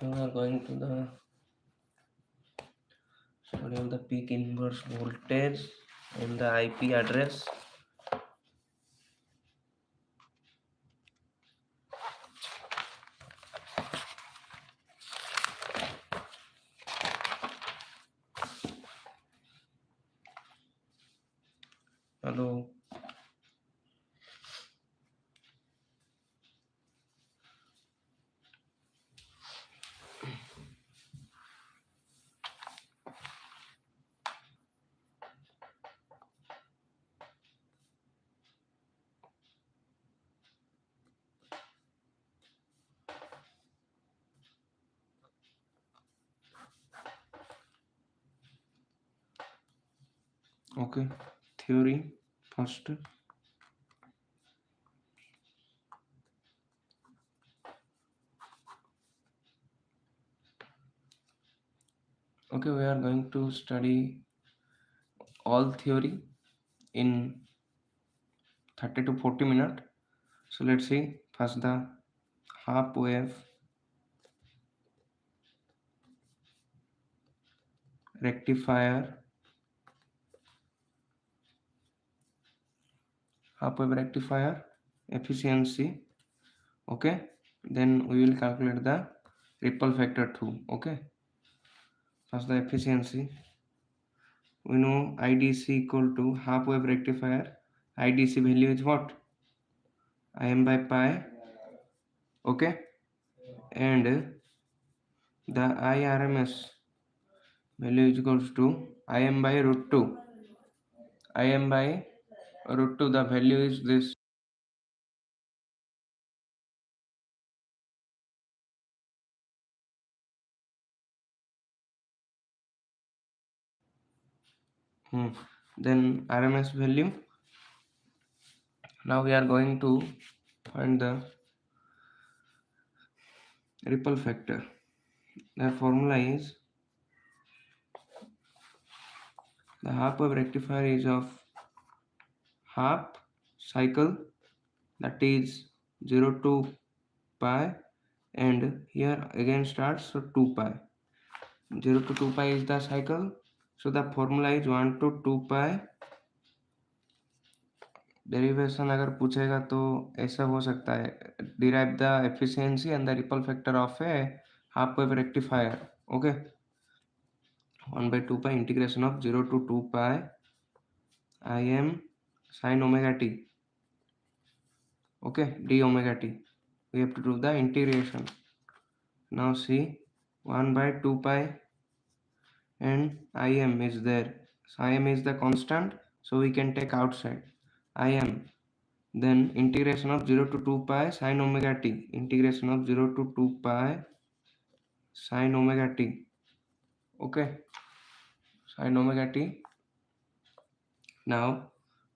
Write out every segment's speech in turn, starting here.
We are going to the study of the peak inverse voltage and the IP address. Hello. Okay, theory first. Okay, we are going to study all theory in 30 to 40 minutes. So let's see first the half wave rectifier, half wave rectifier efficiency. Okay, then we will calculate the ripple factor too. Okay, first the efficiency. We know IDC equal to half wave rectifier. IDC value is what? Im by pi. Okay, and the IRMS value is equals to Im by root 2. Im by root 2, the value is this. Then RMS value. Now we are going to find the ripple factor. The formula is the half wave rectifier is of half cycle, that is 0 to pi, and here again starts, so 2 pi. 0 to 2 pi is the cycle, so the formula is 1 to 2 pi. Derivation अगर पूछेगा तो ऐसा हो सकता है, derive the efficiency and the ripple factor of A half wave rectifier. Okay, 1 by 2 pi integration of 0 to 2 pi Im sin omega t. Okay, d omega t. We have to do the integration. Now see, 1 by 2 pi and Im is there. So Im is the constant, so we can take outside Im. Then integration of 0 to 2 pi sin omega t. Integration of 0 to 2 pi sin omega t. Okay, sin omega t. Now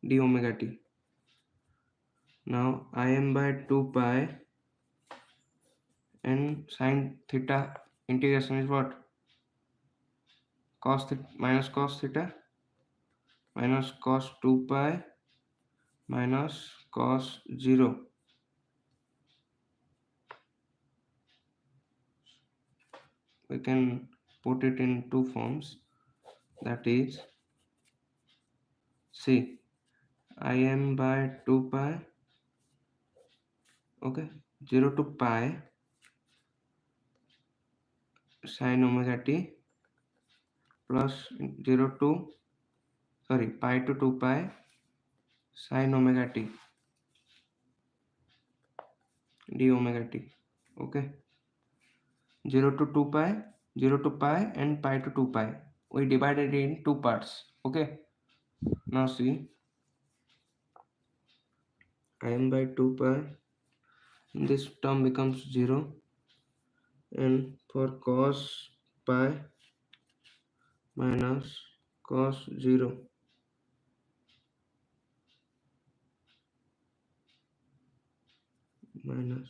d omega t. Now Im by 2 pi and sin theta integration is what? Cos theta minus cos theta minus cos 2 pi minus cos 0. We can put it in two forms, that is, see, Im by 2 pi, okay, 0 to pi sin omega t plus 0 to pi to 2 pi sin omega t d omega t. Okay, 0 to 2 pi, 0 to pi and pi to 2 pi. We divided it in two parts. Okay, now see, Im by 2 pi, this term becomes 0, and for cos pi minus cos 0, minus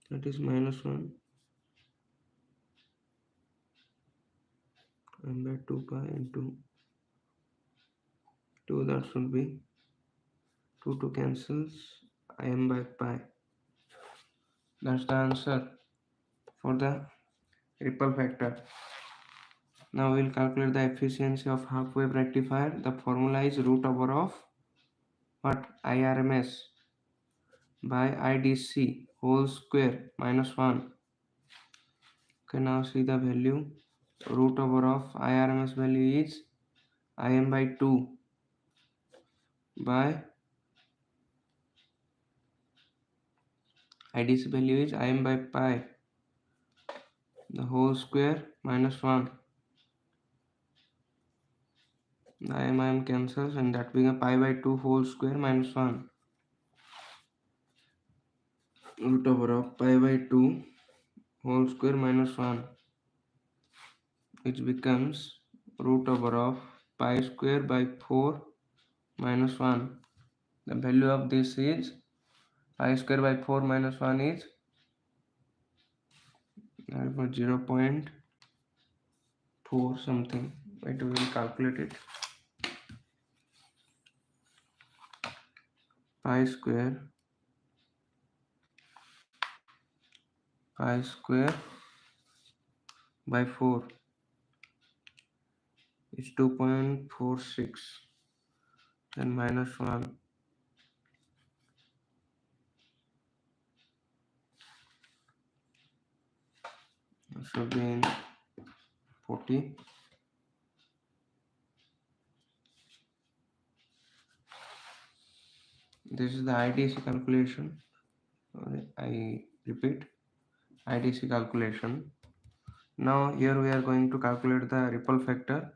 that is minus 1 and by 2 pi into 2, that should be 2 cancels, Im by pi. That's the answer for the ripple factor. Now we'll calculate the efficiency of half wave rectifier. The formula is root over of what? IRMS by IDC whole square minus 1. Okay, now see the value. Root over of IRMS value is Im by 2 by IDC value is Im by pi, the whole square minus 1. The Im cancels and that becomes pi by 2 whole square minus 1. Root over of pi by 2 whole square minus 1, which becomes root over of pi square by 4 minus 1. The value of this is pi square by 4 minus 1 is 0.4 something. Wait, we will calculate it. Pi square by 4 is 2.46, then minus 1. Should be in 40. This is the IDC calculation. I repeat, IDC calculation. Now here we are going to calculate the ripple factor.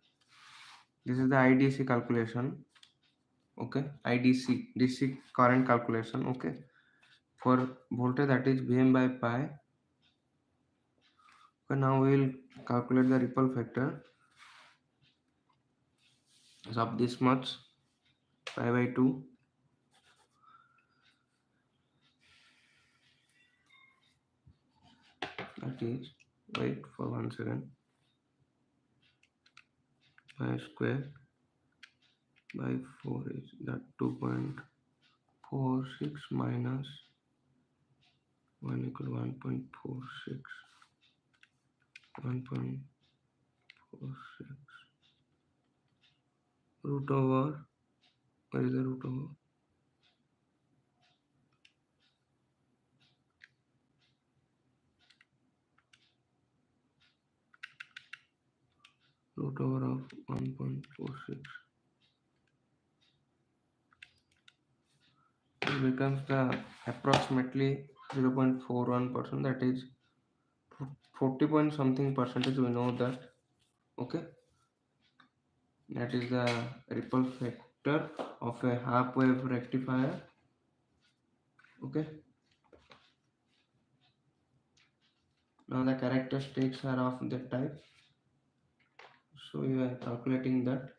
This is the IDC calculation. Okay, IDC, DC current calculation. Okay, for voltage that is Vm by pi. Okay, now we will calculate the ripple factor. Is of this much, pi by 2. That is, wait for 1 second, pi square by 4 is that 2.46 minus 1 equal 1.46. 1.46 root over, where is the root over? Root over of 1.46. It becomes the approximately 0.41%, that is 40 point something percentage, we know that. Okay, that is the ripple factor of a half wave rectifier. Okay, now the characteristics are of that type, so we are calculating that.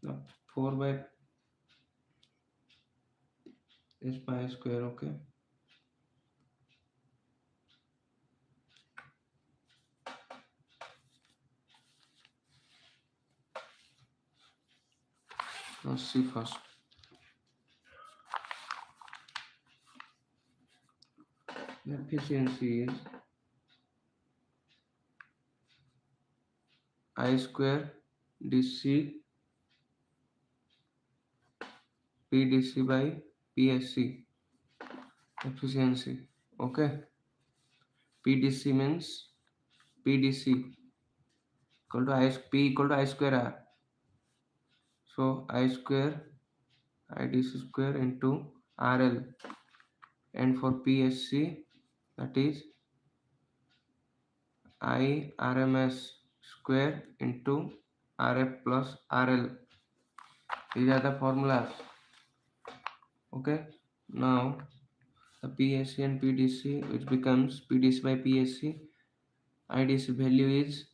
The 4 by is pi square. Okay, now see first. The efficiency is I square dc pdc by psc efficiency. Okay, pdc means pdc equal to p equal to I square r, so I square idc square into rl, and for psc that is I rms square into rf plus rl. These are the formulas. Okay, now the PSC and PDC, which becomes PDC by PSC. IDC value is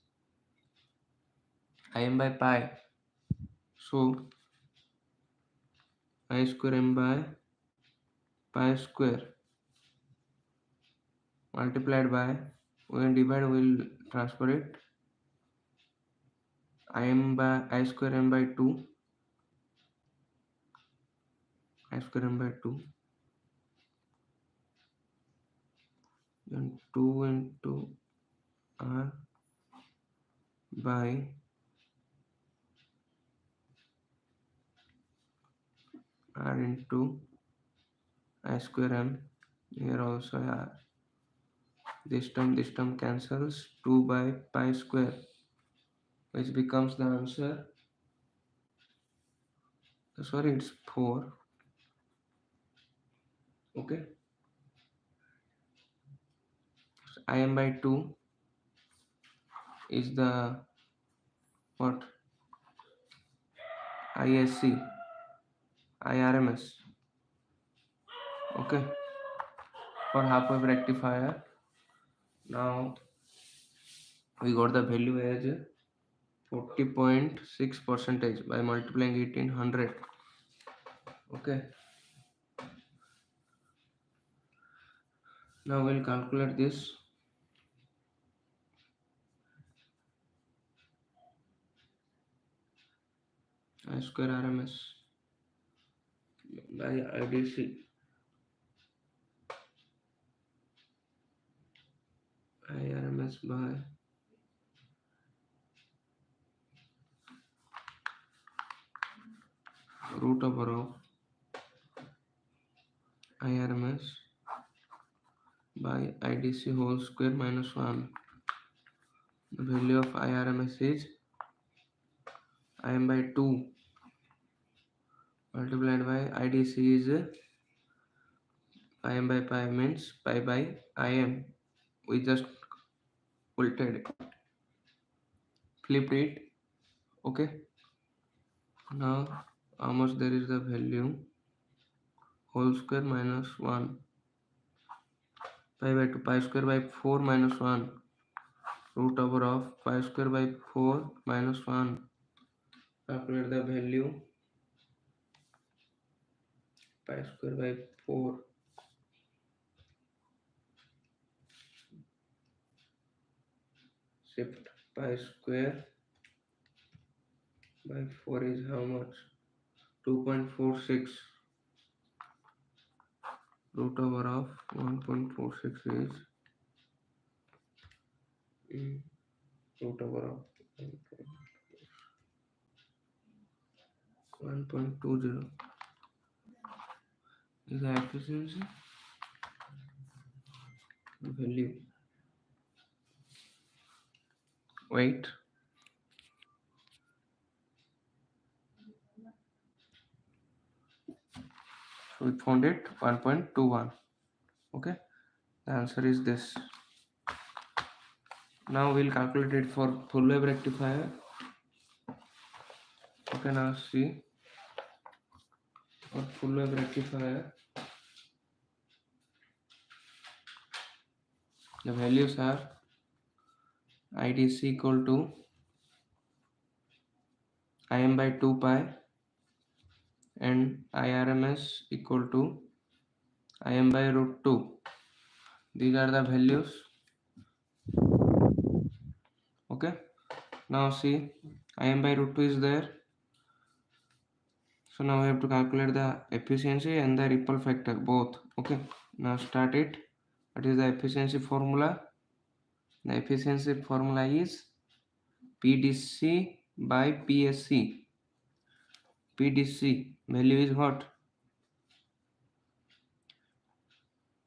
Im by pi, so I square m by pi square multiplied by, when divide will transfer it, I square m by 2, I square m by 2, then 2 into r by r into I square m. Here also this term cancels, 2 by pi square, which becomes the answer. Sorry, it's 4. Okay, so Im by 2 is the what? ISC, IRMS. Okay, for half wave rectifier. Now we got the value as 40.6% by multiplying it in 100. Okay, now we'll calculate this. I square RMS by IDC, IRMS by root over of IRMS by IDC whole square minus 1. The value of IRMS is Im by 2 multiplied by IDC is Im by pi, means pi by Im. We just ulted it, flipped it. Okay, now how much there is the value? Whole square minus 1 pi by 2, pi square by 4 minus 1, root over of pi square by 4 minus 1. Calculate the value. Pi square by 4, shift pi square by 4 is how much? 2.46. Root over of 1.46 is root over of 1.20 is the efficiency value. Wait, so we found it 1.21. Okay, the answer is this. Now we'll calculate it for full wave rectifier. Okay, now see, for full wave rectifier the values are IDC equal to Im by 2 pi and IRMS equal to Im by root 2. These are the values. Okay, now see, Im by root 2 is there. So now we have to calculate the efficiency and the ripple factor both. Okay, now start it. What is the efficiency formula? The efficiency formula is PDC by PSC. PDC value is what?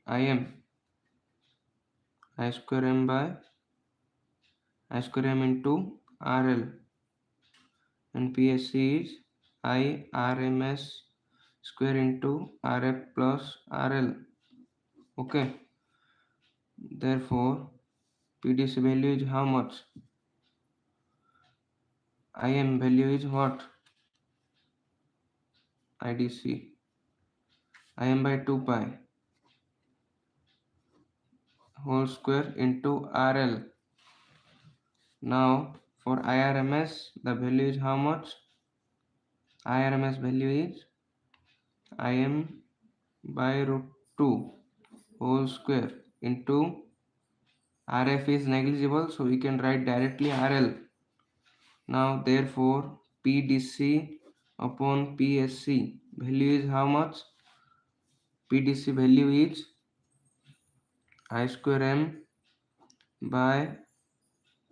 Im I square m by I square m into RL, and PSC is IRMS square into RF plus RL. Okay, therefore PDC value is how much? Im value is what? IDC Im by 2 pi whole square into RL. Now for IRMS the value is how much? IRMS value is Im by root 2 whole square into RF is negligible, so we can write directly RL. Now therefore PDC upon PSC value is how much? PDC value is I square m by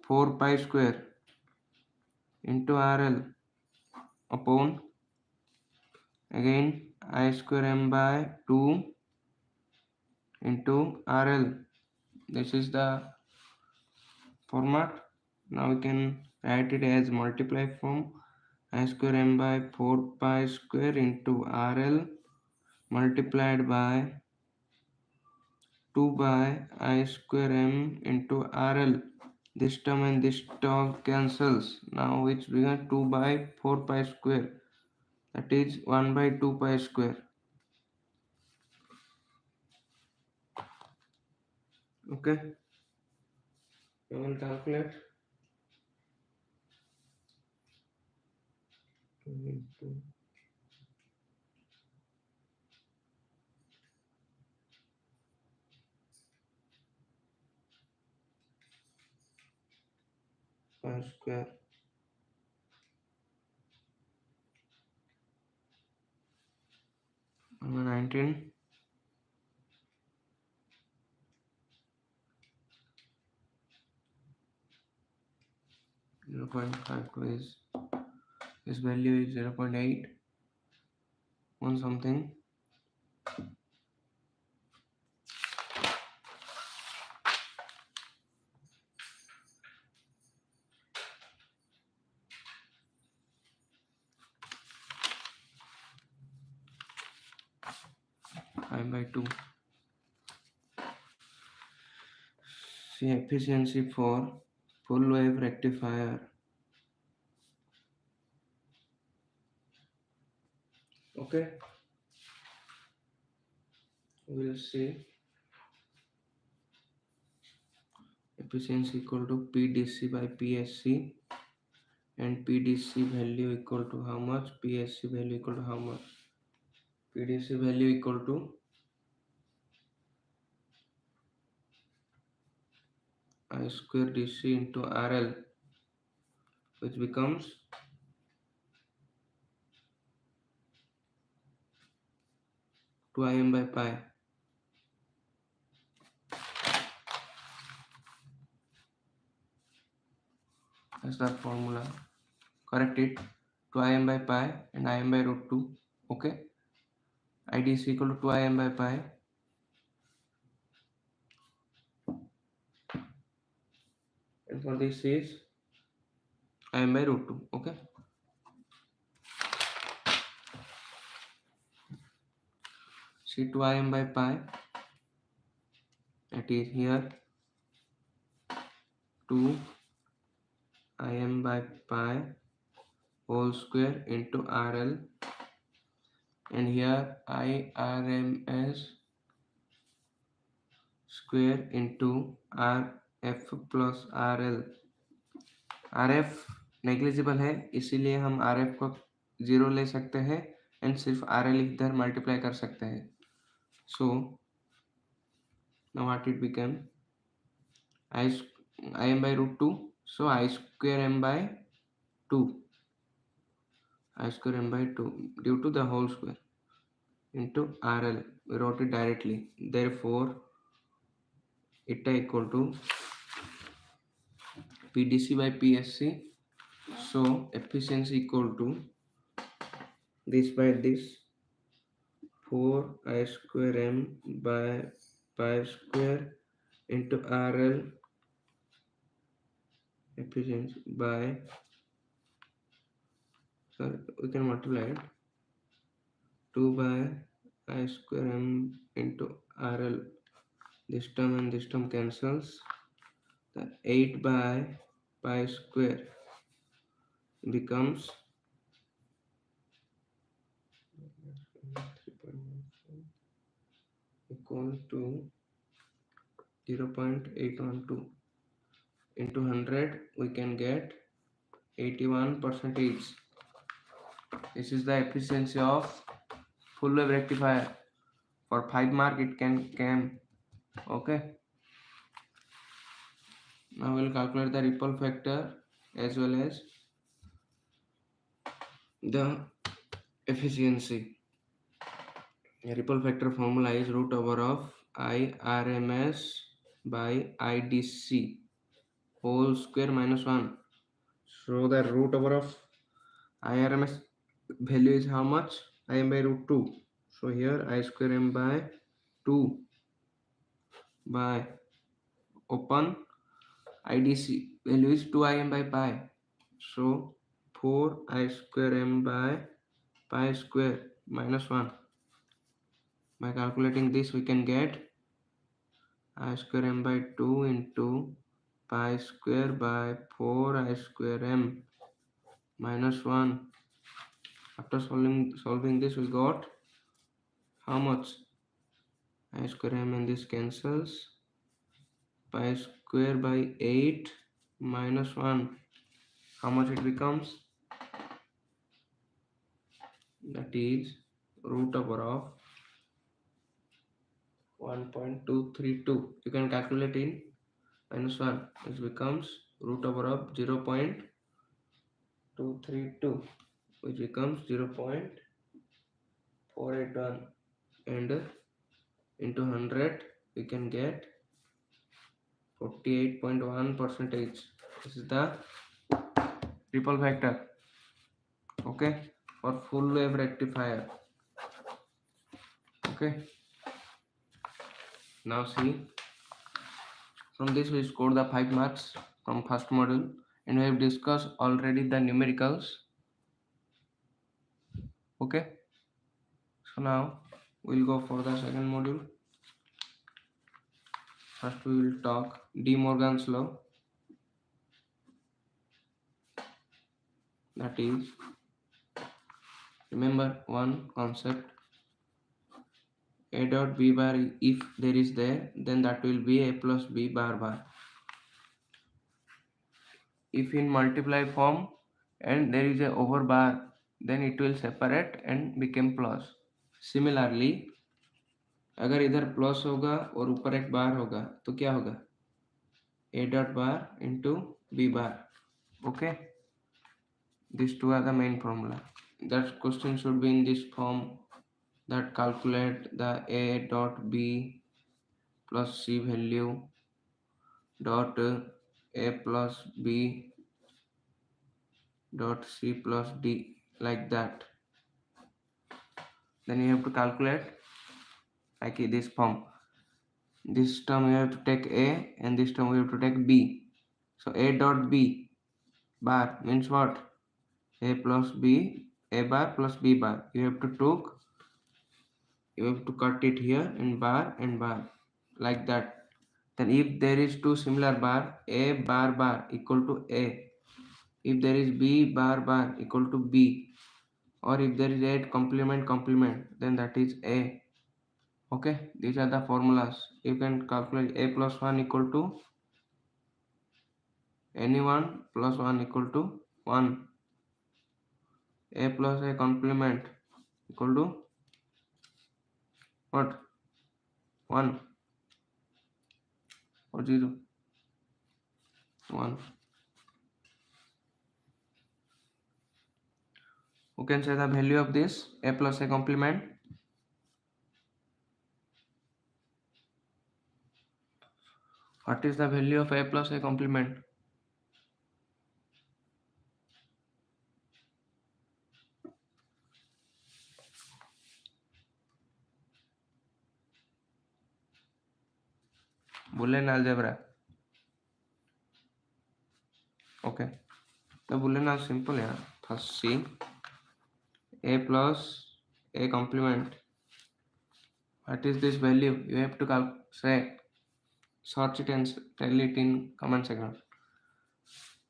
4 pi square into RL upon again I square m by 2 into RL. This is the format. Now we can write it as multiply form. I square m by 4 pi square into RL multiplied by 2 by I square m into RL. This term and this term cancels. Now it's become 2 by 4 pi square. That is 1 by 2 pi square. Okay. We will calculate. 2 into 5 square 19 0.52 is this value is 0.8 one something. I by 2. See efficiency for full wave rectifier. Okay, we'll see efficiency equal to PDC by PSC, and PDC value equal to how much, PSC value equal to how much. PDC value equal to I square DC into RL, which becomes 2Im by pi. That's the formula. Correct it. 2Im by pi and Im by root 2. Okay. IDC equal to 2Im by pi. And for this is Im by root 2. Okay. See 2Im by pi. That is here 2 Im by pi whole square into RL, and here IRMS square into RF plus RL. RF negligible है इसीलिए हम RF को 0 ले सकते हैं and सिर्फ RL इधर multiply कर सकते हैं. सो now what it became I m by root 2, so I square m by 2, I square m by 2 due to the whole square into RL. We wrote it directly. Therefore it equal to PDC by PSC. So efficiency equal to this by this 4 I square m by pi square into RL efficiency by, sorry, we can multiply it, 2 by I square m into RL. This term and this term cancels. The 8 by pi square becomes 3.14 equal to 0.812 into 100. We can get 81%. This is the efficiency of full wave rectifier. For 5 mark it can come. Okay, now we'll calculate the ripple factor as well as the efficiency. A ripple factor formula is root over of IRMS by IDC whole square minus 1. So the root over of IRMS value is how much? Im by root 2. So here I square m by 2 by open IDC value is 2im by pi. So 4I square m by pi square minus 1. By calculating this we can get I square m by 2 into pi square by 4I square m minus 1. After solving this we got how much? I square m and this cancels. Pi square by 8 minus 1. How much it becomes? That is root over of 1.232. You can calculate in minus 1. It becomes root over of 0.232, which becomes 0.481, and into 100 we can get 48.1%. This is the ripple factor, okay, for full wave rectifier. Okay, now see, from this we scored the 5 marks from first module, and we have discussed already the numericals. Okay, so now we'll go for the second module. First we will talk De Morgan's law, that is, remember one concept, a dot b bar, if there is there, then that will be a plus b bar bar. If in multiply form and there is a over bar, then it will separate and become plus. Similarly, अगर इधर plus होगा और ऊपर एक बार होगा तो क्या होगा? A dot bar into B bar. Okay, these two are the main formula. That question should be in this form, that calculate the A dot B plus C value dot A plus B dot C plus D, like that. Then you have to calculate like this form. This term you have to take A and this term you have to take B. So A dot B bar means what? A plus B, A bar plus B bar. You have to cut it here in bar and bar, like that. Then if there is two similar bar, A bar bar equal to A. If there is B bar bar equal to B, or if there is A complement, then that is A. Okay, these are the formulas. You can calculate A plus 1 equal to any 1 plus 1 equal to 1. A plus A complement equal to what? 1 or 0? 1. Who can say the value of this A plus A complement? What is the value of A plus A complement? Boolean algebra. Okay, the Boolean are simple here. First see A plus A complement. What is this value? You have to say, search it and tell it in comment section.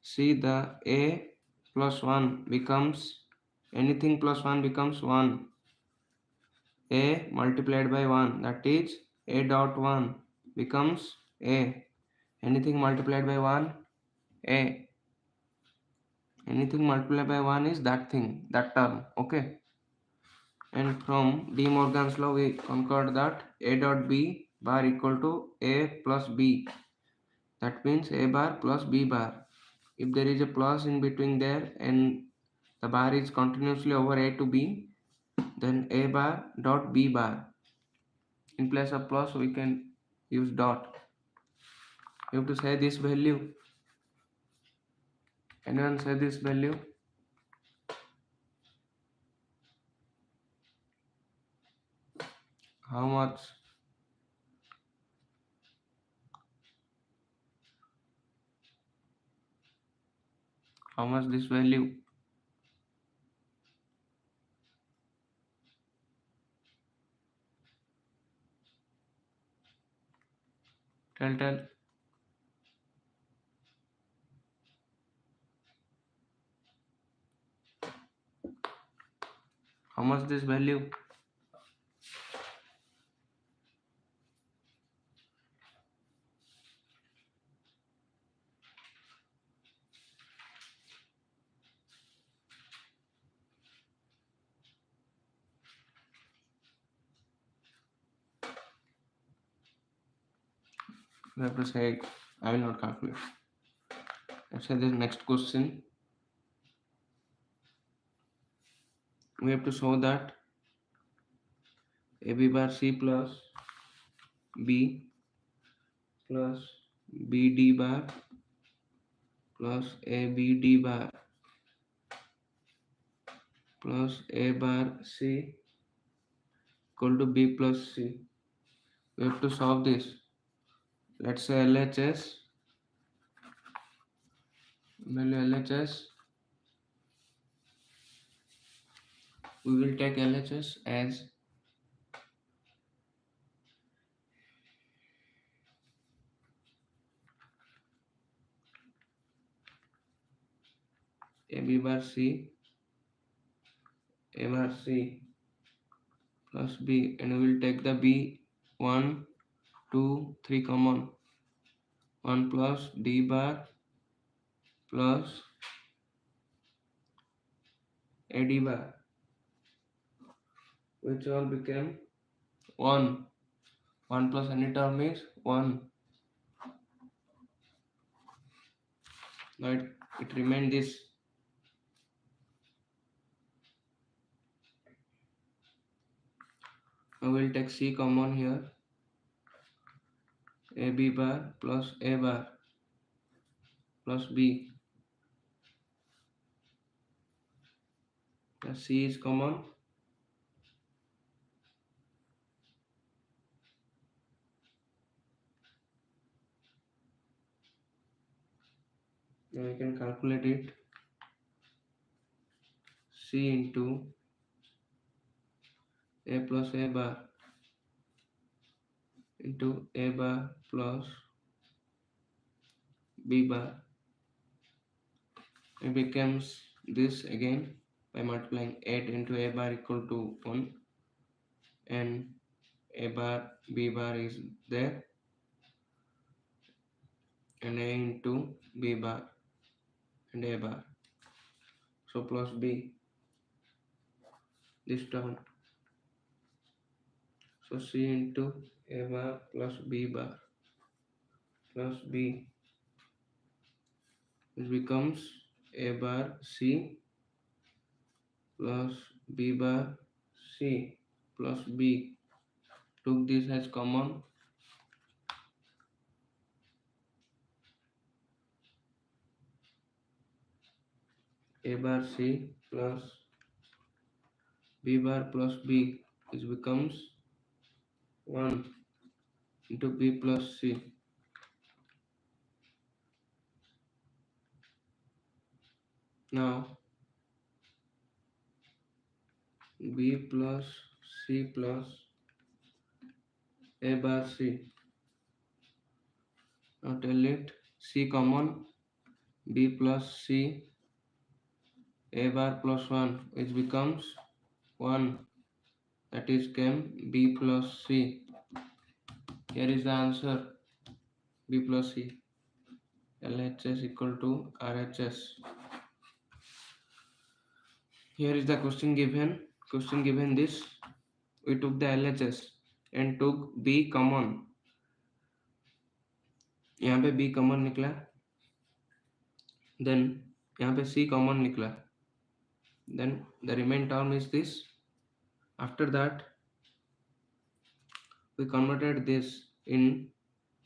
See, the A plus 1 becomes, anything plus 1 becomes 1. A multiplied by 1, that is A dot 1 becomes A. Anything multiplied by 1, A. Anything multiplied by 1 is that thing, that term. Okay. And from De Morgan's law we conclude that A dot B bar equal to A plus B. That means A bar plus B bar. If there is a plus in between there and the bar is continuously over A to B, then a bar dot b bar. In place of plus we can use dot. You have to say this value. Anyone say this value? How much? How much this value? Tell. How much this value? You have to say I will not calculate. Let's say this next question. We have to show that AB bar C plus B plus BD bar plus ABD bar plus A bar C equal to B plus C. We have to solve this. Let's say LHS, value LHS. We will take LHS as AB bar C, A bar C plus B, and we will take the B 1, 2, 3 common. 1 plus D bar plus AD bar, which all became 1. 1 plus any term is 1. Now it remained this. Now we'll take C common here. AB bar plus A bar plus B. The C is common. Now we can calculate it. C into A plus A bar into A bar plus B bar. It becomes this again by multiplying 8 into A bar equal to 1, and A bar B bar is there, and A into B bar and A bar. So plus B, this term. So C into A bar plus B bar plus B, it becomes A bar C plus B bar C plus B. Took this as common. A bar C plus B bar plus B, which becomes 1 into B plus C. Now B plus C plus A bar C. Now tell it C common, B plus C, A bar plus 1, which becomes 1. That is came B plus C. Here is the answer, B plus C. LHS equal to RHS. Here is the question given. Question given this. We took the LHS and took B common. यहाँ पे B common निकला. Then यहाँ पे C common निकला. Then the remaining term is this. After that, we converted this in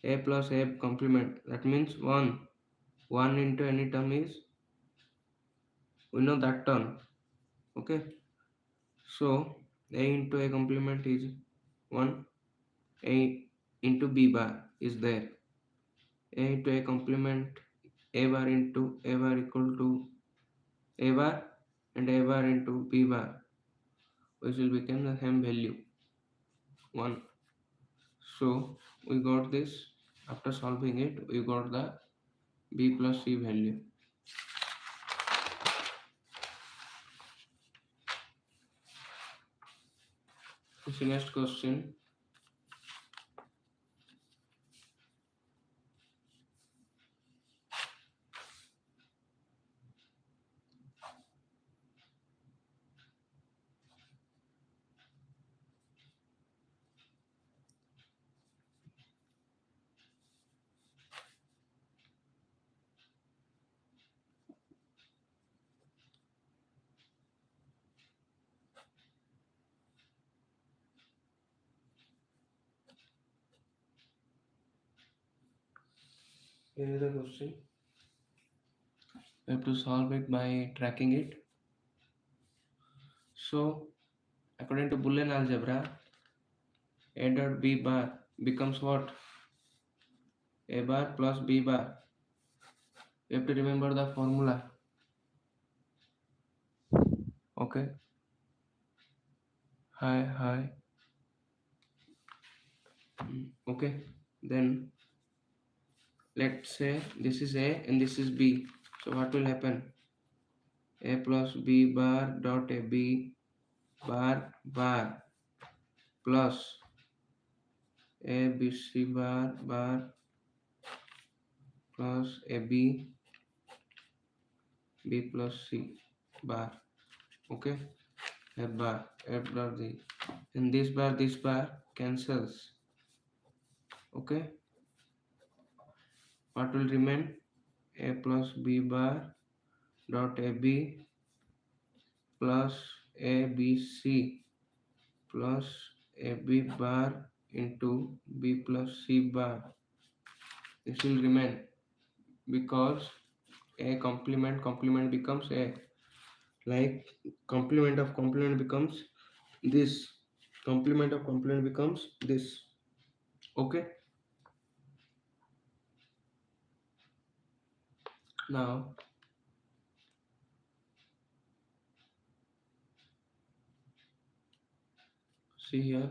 a plus a complement. That means 1 into any term is, we know that term. Okay, so a into a complement is 1, a into b bar is there, a into a complement, a bar into a bar equal to a bar, and a bar into b bar, which will become the same value 1. So we got this. After solving it, we got the b plus c value. So next question. Here is the question. We have to solve it by tracking it. So according to Boolean algebra, a dot b bar becomes what? A bar plus b bar. You have to remember the formula. Okay. Hi. Okay. Then let's say this is a and this is b. So what will happen? A plus b bar dot a b bar bar plus a b c bar bar plus a b b plus c bar. Okay. A bar f dot d, and this bar cancels. Okay, what will remain? A plus b bar dot a b plus a b c plus a b bar into b plus c bar. This will remain because a complement becomes a, like complement of complement becomes this, complement of complement becomes this. Okay, now see here,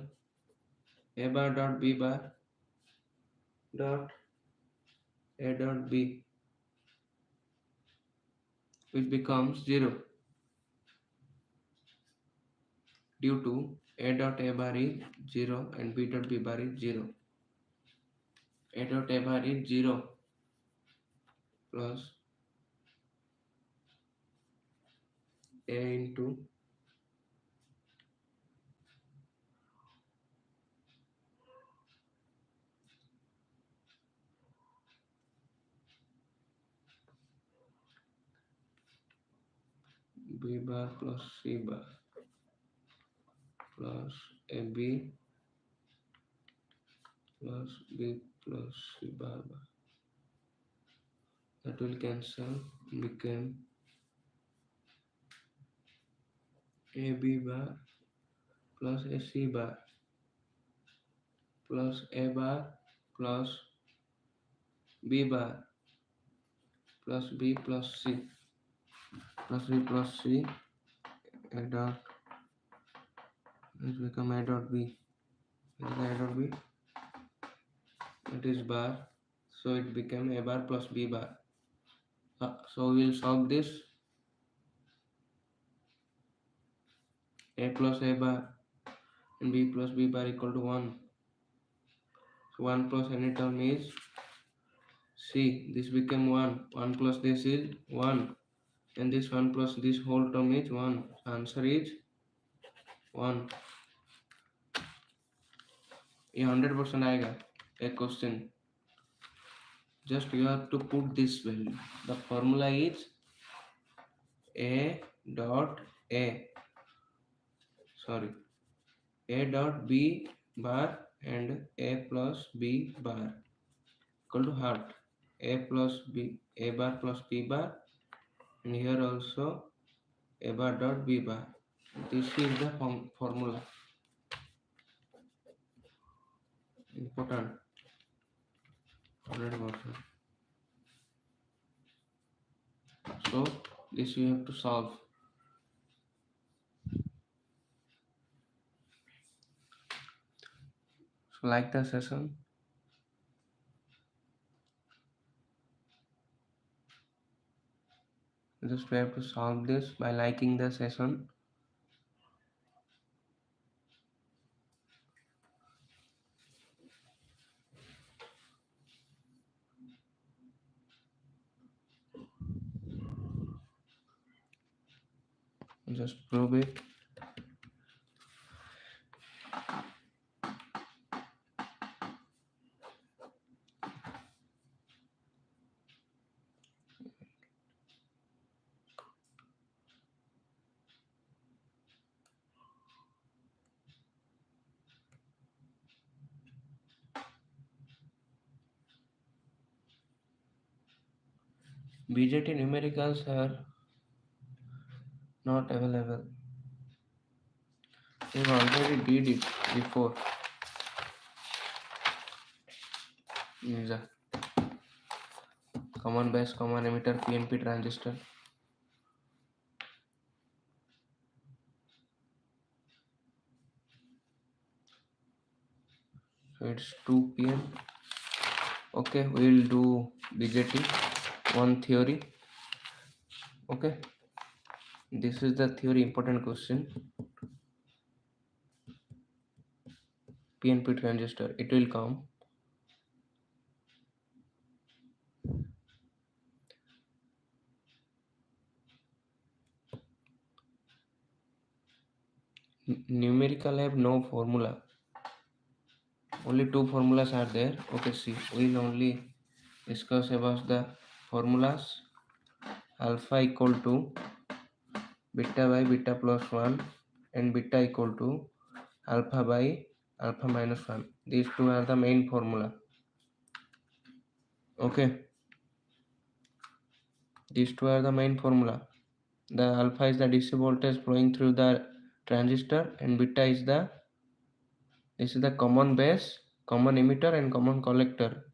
a bar dot b bar dot a dot b, which becomes 0 due to a dot a bar is 0 and b dot b bar is 0. A dot a bar is 0 plus a into b bar plus c bar plus a b plus b plus c bar, that will cancel, become a b bar plus a c bar plus a bar plus b bar plus b plus c plus b plus c, a dot, it become a dot b. What is a dot b? It is bar, so it became a bar plus b bar. So we will solve this. A plus a bar and b plus b bar equal to 1. So 1 plus any term is c. This became 1. 1 plus this is 1. And this 1 plus this whole term is 1. So answer is 1. ये 100% आएगा a question. Just you have to put this value. The formula is a dot a. Sorry. A dot B bar and A plus B bar equal to what? A plus B, A bar plus B bar, and here also A bar dot B bar. This is the formula. Important. 100%. So this you have to solve. So like the session. Just we have to solve this by liking the session. Just prove it. BJT numericals are not available. We already did it before. Ninja. Common base, common emitter, PNP transistor. So it's 2 p.m. Okay, we will do BJT, one theory. Okay, this is the theory important question. PNP transistor, it will come. Numerical have no formula. Only two formulas are there. Okay, see, we'll only discuss about the formulas. Alpha equal to beta by beta plus 1 and beta equal to alpha by alpha minus 1. These two are the main formula. Okay, these two are the main formula. The alpha is the DC voltage flowing through the transistor and beta is this is the common base, common emitter and common collector.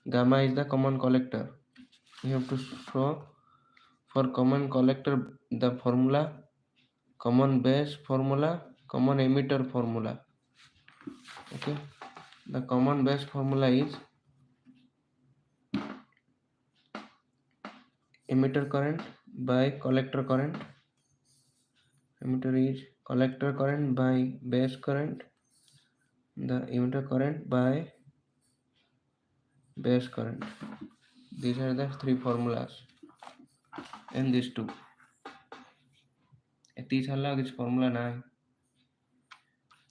Gamma is the common collector. You have to show for common collector the formula, common base formula, common emitter formula. Okay, the common base formula is emitter current by collector current. Emitter is collector current by base current. The emitter current by base current. These are the three formulas and these two. These are this formula 9.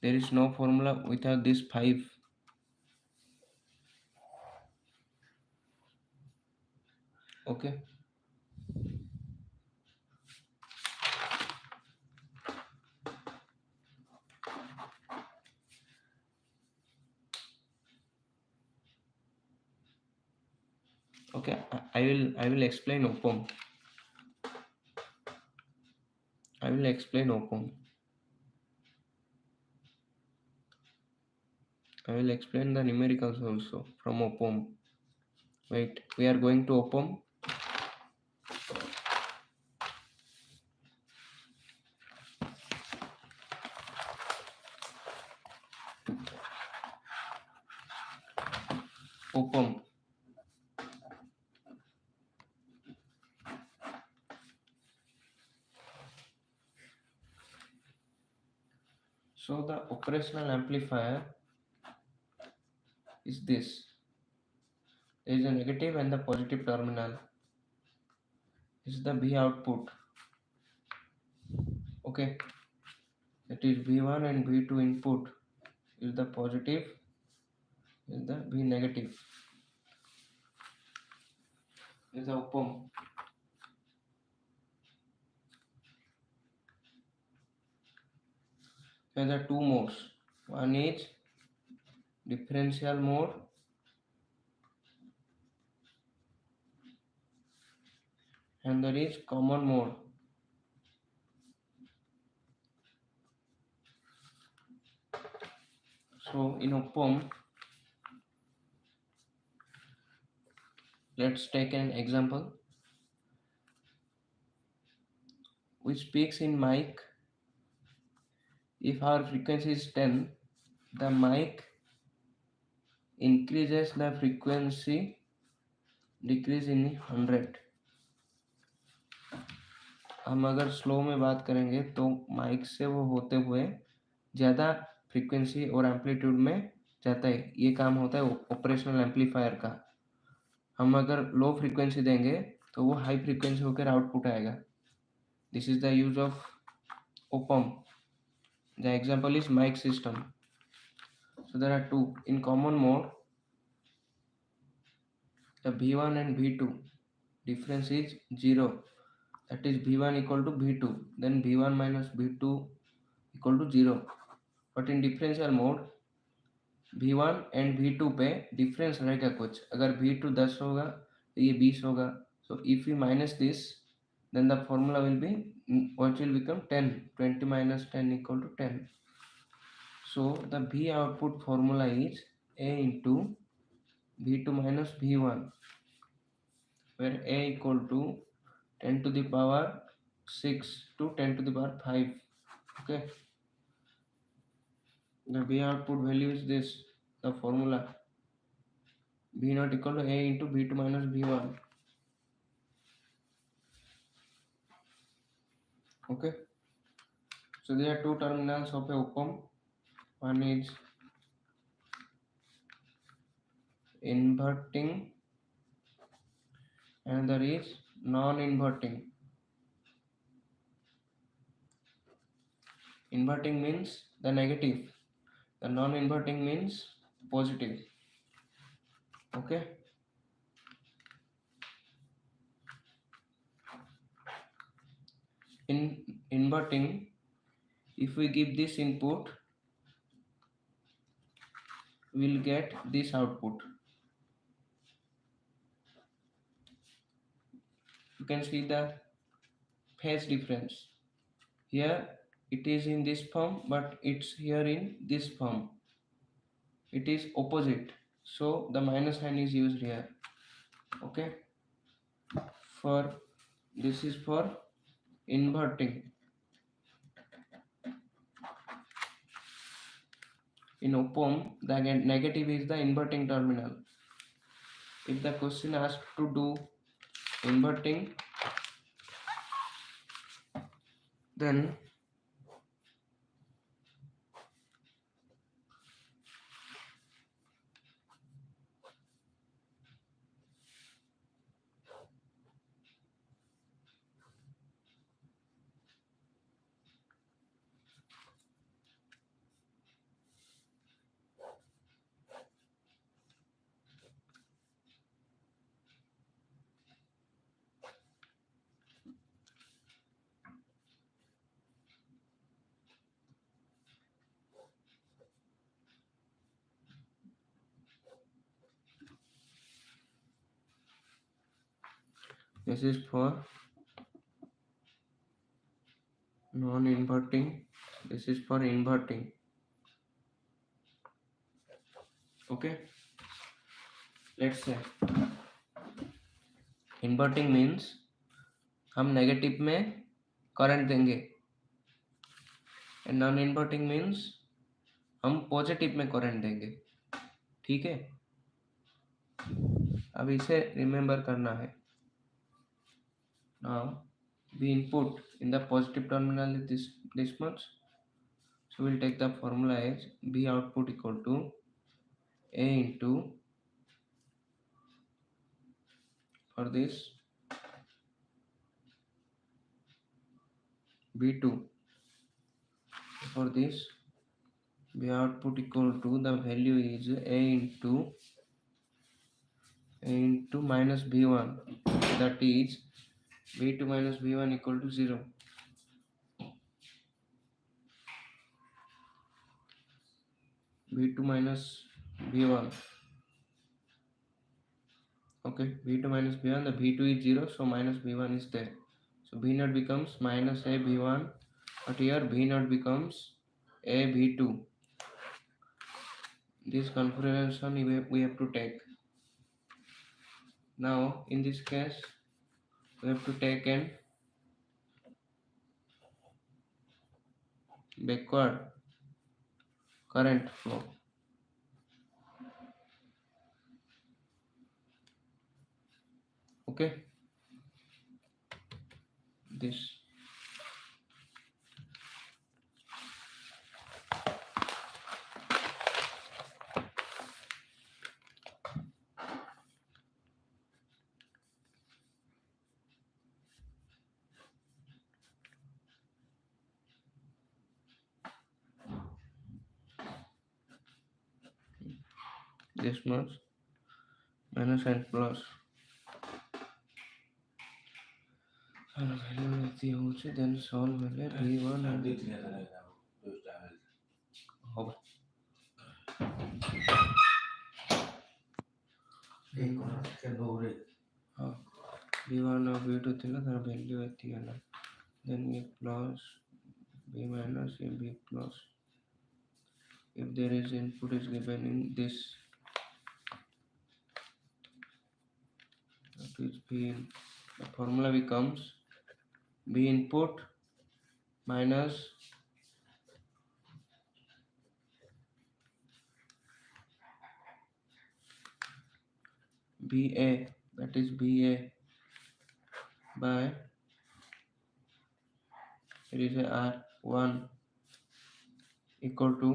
There is no formula without these 5. Okay. Okay, I will explain op-amp. I will explain op-amp. I will explain the numericals also from op-amp. Wait, we are going to op-amp. Op-amp. So the operational amplifier is this. There is a negative and the positive terminal. This is the V output. Okay, that is V1 and V2 input is the positive, is the V negative. Is the op-amp. There are two modes. One is differential mode and there is common mode. So in OPAM, let's take an example. We speaks in mic. If our frequency is 10, the mic increases the frequency, decrease in 100. हम अगर slow में बात करेंगे तो mic से वो होते हुए ज़्यादा फ्रीक्वेंसी और एम्पलीट्यूड में जाता है. ये काम होता है ऑपरेशनल एम्पलीफायर का. हम अगर लो फ्रीक्वेंसी देंगे तो वो हाई फ्रीक्वेंसी होकर आउटपुट आएगा. This is the use of opamp. The example is mic system. So there are two. In common mode, the V1 and V2 difference is 0. That is V1 equal to V2. Then V1 minus V2 equal to 0. But in differential mode, V1 and V2 पे difference रहेगा कुछ. अगर V2 10 होगा तो ये 20 होगा. So if we minus this, then the formula will be, what will become 10. 20 minus 10 equal to 10. So the V output formula is A into V2 minus V1, where A equal to 10 to the power 6 to 10 to the power 5. Okay. The V output value is this, the formula. V naught equal to A into V2 minus V1. Okay. So there are two terminals of a op-amp. One is inverting, another is non-inverting. Inverting means the negative, the non-inverting means positive. Okay. In inverting, if we give this input, we'll get this output. You can see the phase difference. Here it is in this form, but it's here in this form. It is opposite, so the minus sign is used here. Okay. For this is for inverting. In op-amp, the negative is the inverting terminal. If the question asks to do inverting, then this is for non-inverting, this is for inverting. Okay. Let's say inverting means हम negative में current देंगे, and non inverting means हम positive में current देंगे. ठीक है. अब इसे रिमेंबर करना है. Now we input in the positive terminal is this much, so we'll take the formula as B output equal to A into, for this, B2. For this, B output equal to, the value is A into minus B1, that is B2 minus B1 equal to 0. V2 minus V1. Okay, V2 minus V1, the V2 is 0, so minus V1 is there. So V0 becomes minus a V1, but here V0 becomes a V2. This configuration we have to take. Now in this case we have to take an backward current flow. Okay, this much minus and plus value ଏମିତି ହେଉଛି then solve ହେଲେ V1 and ହବ ହଁ V1 और V2 ଥିଲା ତାର value ଏତିକି ହେଲା then A plus B minus A B plus if there is input is given in this that is B in the formula becomes B input minus BA, that is BA by it is a R1 equal to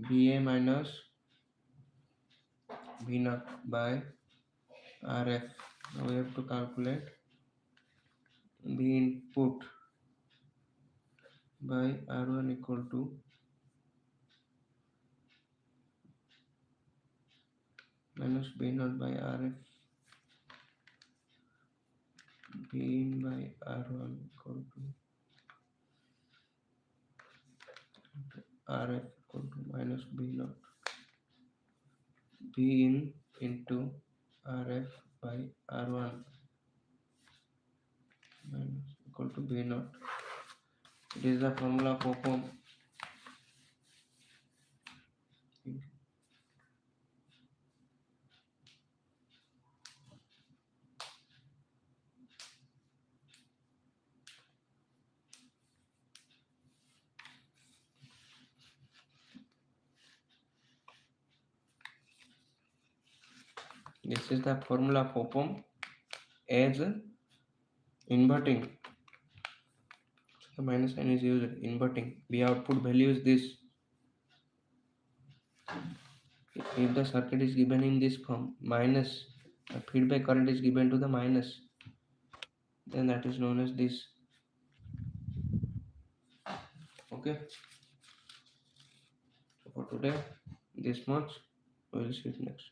BA minus B0 by RF. Now we have to calculate B input by R1 equal to minus B0 by RF. B in by R1 equal to RF equal to minus B0. B in into RF by R1 minus equal to B0. It is the formula of op-amp. This is the formula of op-amp as inverting. The minus sign is used inverting. B output value is this. If the circuit is given in this form, minus the feedback current is given to the minus, then that is known as this. Okay. So for today, this much. We will see it next.